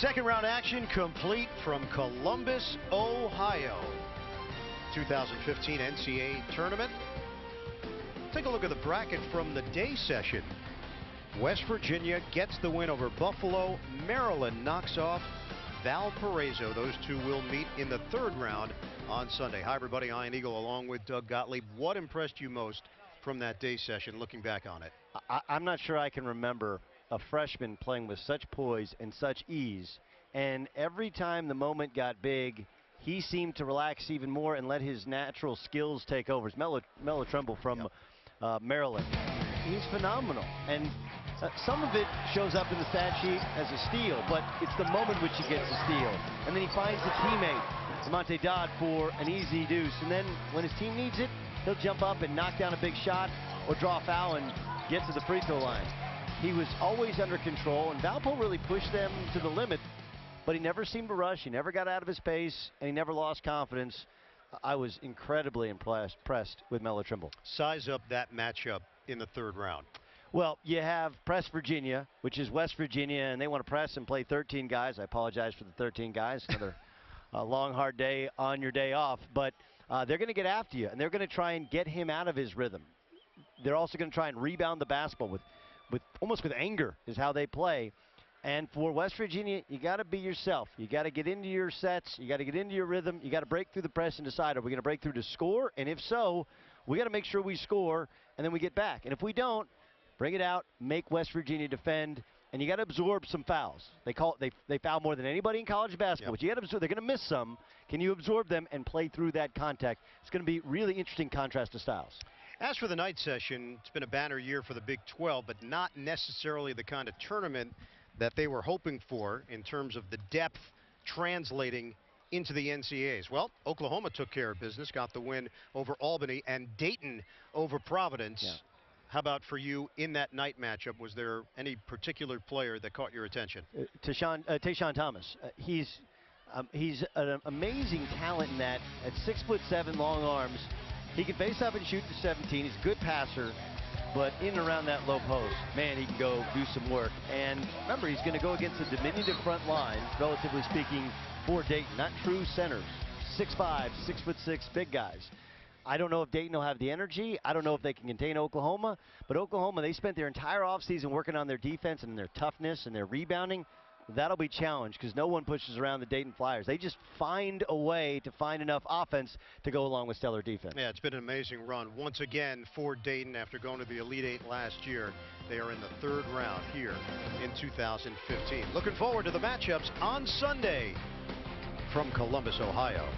Second round action complete from Columbus, Ohio. 2015 NCAA tournament. Take a look at the bracket from the day session. West Virginia gets the win over Buffalo. Maryland knocks off Valparaiso. Those two will meet in the third round on Sunday. Hi, everybody. I'm Eagle along with Doug Gottlieb. What impressed you most from that day session, looking back on it? I'm not sure I can remember a freshman playing with such poise and such ease. And every time the moment got big, he seemed to relax even more and let his natural skills take over. It's Melo Trimble from Maryland. He's phenomenal. And some of it shows up in the stat sheet as a steal, but it's the moment which he gets a steal. And then he finds a teammate, Monte Dodd, for an easy deuce. And then when his team needs it, he'll jump up and knock down a big shot or draw a foul and get to the free throw line. He was always under control, and Valpo really pushed them to the limit, but he never seemed to rush. He never got out of his pace, and he never lost confidence. I was incredibly impressed with Melo Trimble. Size up that matchup in the third round. Well, you have Press Virginia, which is West Virginia, and they want to press and play 13 guys. I apologize for the 13 guys. Another long, hard day on your day off. But they're going to get after you, and they're going to try and get him out of his rhythm. They're also going to try and rebound the basketball with almost with anger is how they play. And for West Virginia, you got to be yourself. You got to get into your sets. You got to get into your rhythm. You got to break through the press and decide, are we going to break through to score? And if so, we got to make sure we score, and then we get back. And if we don't, bring it out, make West Virginia defend, and you got to absorb some fouls. They foul more than anybody in college basketball, but you got to absorb. They're going to miss some. Can you absorb them and play through that contact? It's going to be really interesting contrast to styles. As for the night session, it's been a banner year for the Big 12, but not necessarily the kind of tournament that they were hoping for in terms of the depth translating into the NCAAs. Well, Oklahoma took care of business, got the win over Albany, and Dayton over Providence. Yeah. How about for you in that night matchup? Was there any particular player that caught your attention? Tayshaun Thomas. He's an amazing talent in that at 6'7", long arms. He can face up and shoot to 17. He's a good passer, but in and around that low post, man, he can go do some work. And remember, he's going to go against a diminutive front line, relatively speaking, for Dayton. Not true centers. 6'5", 6'6", big guys. I don't know if Dayton will have the energy. I don't know if they can contain Oklahoma. But Oklahoma, they spent their entire offseason working on their defense and their toughness and their rebounding. That'll be challenged because no one pushes around the Dayton Flyers. They just find a way to find enough offense to go along with stellar defense. Yeah, it's been an amazing run once again for Dayton after going to the Elite Eight last year. They are in the third round here in 2015. Looking forward to the matchups on Sunday from Columbus, Ohio.